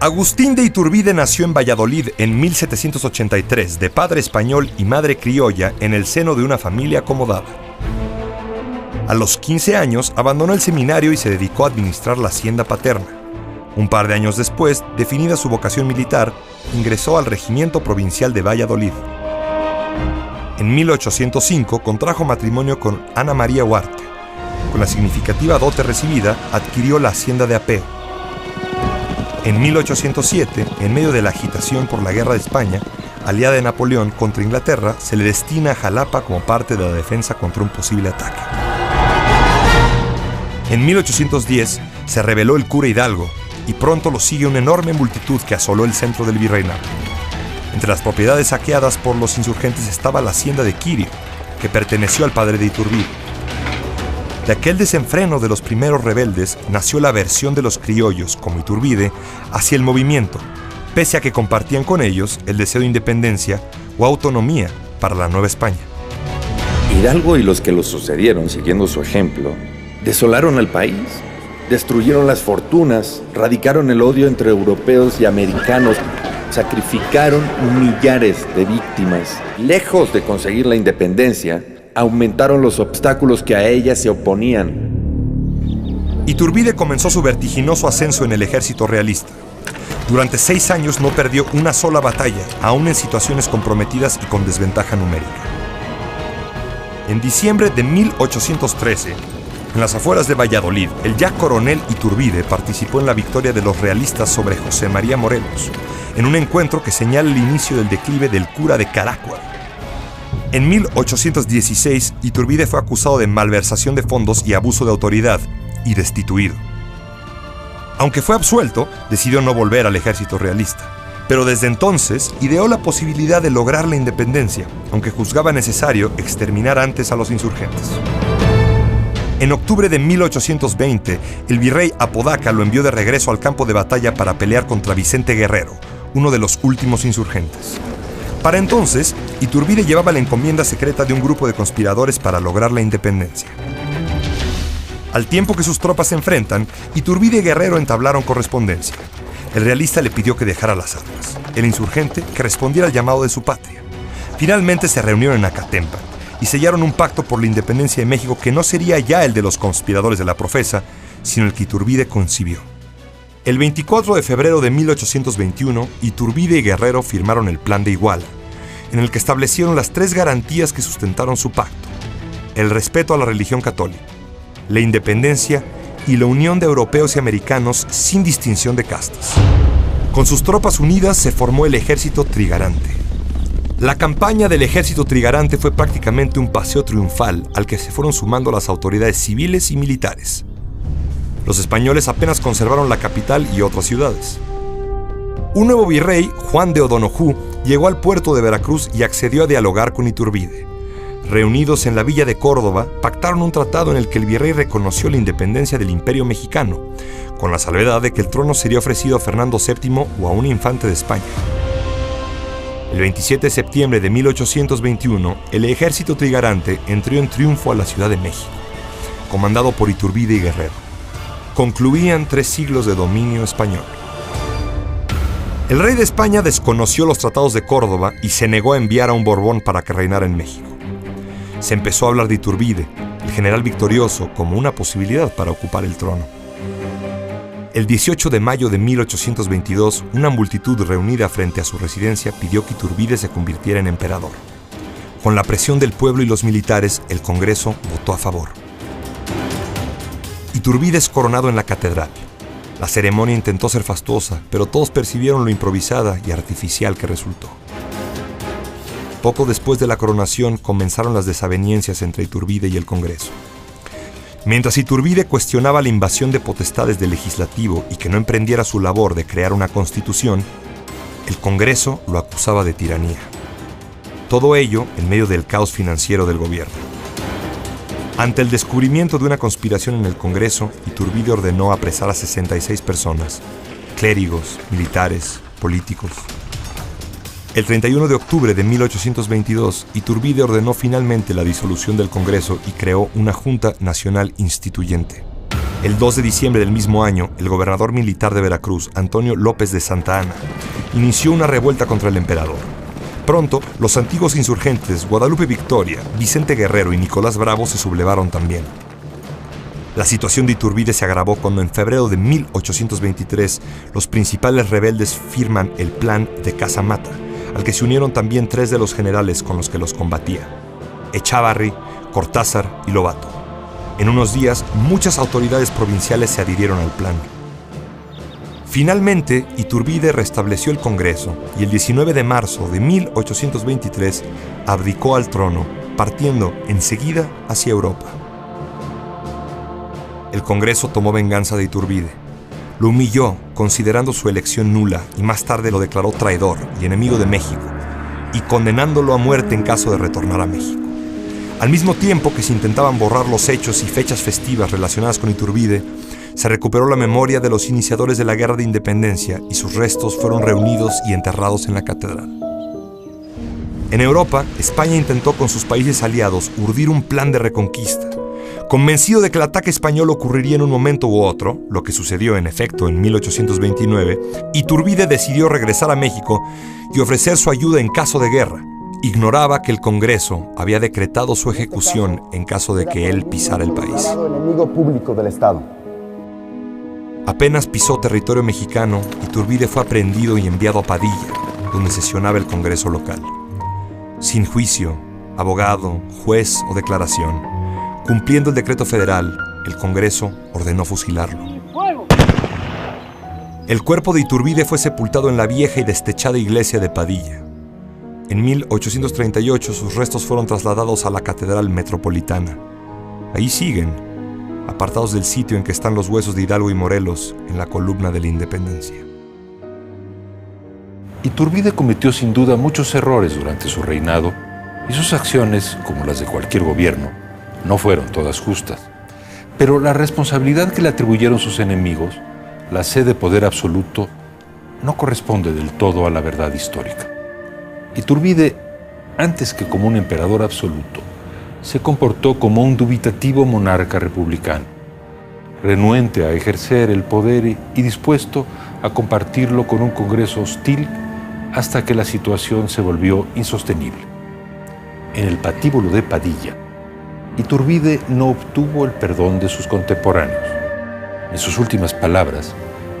Agustín de Iturbide nació en Valladolid en 1783, de padre español y madre criolla, en el seno de una familia acomodada. A los 15 años abandonó el seminario y se dedicó a administrar la hacienda paterna. Un par de años después, definida su vocación militar, ingresó al Regimiento Provincial de Valladolid. En 1805 contrajo matrimonio con Ana María Huarte. Con la significativa dote recibida, adquirió la hacienda de Apeo. En 1807, en medio de la agitación por la Guerra de España, aliada de Napoleón contra Inglaterra, se le destina a Jalapa como parte de la defensa contra un posible ataque. En 1810 se rebeló el cura Hidalgo y pronto lo sigue una enorme multitud que asoló el centro del virreinato. Entre las propiedades saqueadas por los insurgentes estaba la hacienda de Quirio, que perteneció al padre de Iturbide. De aquel desenfreno de los primeros rebeldes nació la aversión de los criollos, como Iturbide, hacia el movimiento, pese a que compartían con ellos el deseo de independencia o autonomía para la Nueva España. Hidalgo y los que lo sucedieron, siguiendo su ejemplo, desolaron al país, destruyeron las fortunas, radicaron el odio entre europeos y americanos, sacrificaron millares de víctimas. Lejos de conseguir la independencia, aumentaron los obstáculos que a ella se oponían. Iturbide comenzó su vertiginoso ascenso en el ejército realista. Durante 6 años no perdió una sola batalla, aún en situaciones comprometidas y con desventaja numérica. En diciembre de 1813, en las afueras de Valladolid, el ya coronel Iturbide participó en la victoria de los realistas sobre José María Morelos, en un encuentro que señala el inicio del declive del cura de Caracual. En 1816, Iturbide fue acusado de malversación de fondos y abuso de autoridad, y destituido. Aunque fue absuelto, decidió no volver al ejército realista. Pero desde entonces ideó la posibilidad de lograr la independencia, aunque juzgaba necesario exterminar antes a los insurgentes. En octubre de 1820, el virrey Apodaca lo envió de regreso al campo de batalla para pelear contra Vicente Guerrero, uno de los últimos insurgentes. Para entonces, Iturbide llevaba la encomienda secreta de un grupo de conspiradores para lograr la independencia. Al tiempo que sus tropas se enfrentan, Iturbide y Guerrero entablaron correspondencia. El realista le pidió que dejara las armas, el insurgente que respondiera al llamado de su patria. Finalmente se reunieron en Acatempa y sellaron un pacto por la independencia de México que no sería ya el de los conspiradores de la Profesa, sino el que Iturbide concibió. El 24 de febrero de 1821, Iturbide y Guerrero firmaron el Plan de Iguala, en el que establecieron las 3 garantías que sustentaron su pacto: el respeto a la religión católica, la independencia y la unión de europeos y americanos sin distinción de castas. Con sus tropas unidas se formó el Ejército Trigarante. La campaña del Ejército Trigarante fue prácticamente un paseo triunfal al que se fueron sumando las autoridades civiles y militares. Los españoles apenas conservaron la capital y otras ciudades. Un nuevo virrey, Juan de O'Donojú, llegó al puerto de Veracruz y accedió a dialogar con Iturbide. Reunidos en la villa de Córdoba, pactaron un tratado en el que el virrey reconoció la independencia del Imperio Mexicano, con la salvedad de que el trono sería ofrecido a Fernando VII o a un infante de España. El 27 de septiembre de 1821, el Ejército Trigarante entró en triunfo a la Ciudad de México, comandado por Iturbide y Guerrero. Concluían 3 siglos de dominio español. El rey de España desconoció los tratados de Córdoba y se negó a enviar a un Borbón para que reinara en México. Se empezó a hablar de Iturbide, el general victorioso, como una posibilidad para ocupar el trono. El 18 de mayo de 1822, una multitud reunida frente a su residencia pidió que Iturbide se convirtiera en emperador. Con la presión del pueblo y los militares, el Congreso votó a favor. Iturbide es coronado en la catedral. La ceremonia intentó ser fastuosa, pero todos percibieron lo improvisada y artificial que resultó. Poco después de la coronación comenzaron las desavenencias entre Iturbide y el Congreso. Mientras Iturbide cuestionaba la invasión de potestades del legislativo y que no emprendiera su labor de crear una constitución, el Congreso lo acusaba de tiranía. Todo ello en medio del caos financiero del gobierno. Ante el descubrimiento de una conspiración en el Congreso, Iturbide ordenó apresar a 66 personas, clérigos, militares, políticos. El 31 de octubre de 1822, Iturbide ordenó finalmente la disolución del Congreso y creó una Junta Nacional Instituyente, El 2 de diciembre del mismo año, el gobernador militar de Veracruz, Antonio López de Santa Anna, inició una revuelta contra el emperador. Pronto, los antiguos insurgentes Guadalupe Victoria, Vicente Guerrero y Nicolás Bravo se sublevaron también. La situación de Iturbide se agravó cuando en febrero de 1823 los principales rebeldes firman el Plan de Casamata, al que se unieron también 3 de los generales con los que los combatía: Echavarri, Cortázar y Lobato. En unos días, muchas autoridades provinciales se adhirieron al plan. Finalmente, Iturbide restableció el Congreso y el 19 de marzo de 1823 abdicó al trono, partiendo enseguida hacia Europa. El Congreso tomó venganza de Iturbide. Lo humilló, considerando su elección nula, y más tarde lo declaró traidor y enemigo de México, y condenándolo a muerte en caso de retornar a México. Al mismo tiempo que se intentaban borrar los hechos y fechas festivas relacionadas con Iturbide, se recuperó la memoria de los iniciadores de la Guerra de Independencia y sus restos fueron reunidos y enterrados en la catedral. En Europa, España intentó con sus países aliados urdir un plan de reconquista. Convencido de que el ataque español ocurriría en un momento u otro, lo que sucedió en efecto en 1829, Iturbide decidió regresar a México y ofrecer su ayuda en caso de guerra. Ignoraba que el Congreso había decretado su ejecución en caso de que él pisara el país. Enemigo público del Estado. Apenas pisó territorio mexicano, Iturbide fue aprehendido y enviado a Padilla, donde sesionaba el Congreso local. Sin juicio, abogado, juez o declaración, cumpliendo el decreto federal, el Congreso ordenó fusilarlo. El cuerpo de Iturbide fue sepultado en la vieja y destechada iglesia de Padilla. En 1838 sus restos fueron trasladados a la Catedral Metropolitana. Ahí siguen, apartados del sitio en que están los huesos de Hidalgo y Morelos, en la columna de la Independencia. Iturbide cometió sin duda muchos errores durante su reinado y sus acciones, como las de cualquier gobierno, no fueron todas justas. Pero la responsabilidad que le atribuyeron sus enemigos, la sed de poder absoluto, no corresponde del todo a la verdad histórica. Iturbide, antes que como un emperador absoluto, se comportó como un dubitativo monarca republicano, renuente a ejercer el poder y dispuesto a compartirlo con un Congreso hostil hasta que la situación se volvió insostenible. En el patíbulo de Padilla, Iturbide no obtuvo el perdón de sus contemporáneos. En sus últimas palabras,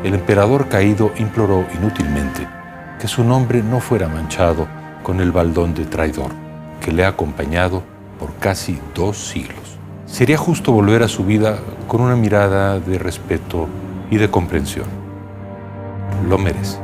el emperador caído imploró inútilmente que su nombre no fuera manchado con el baldón de traidor que le ha acompañado por casi 2 siglos. Sería justo volver a su vida con una mirada de respeto y de comprensión. Lo merece.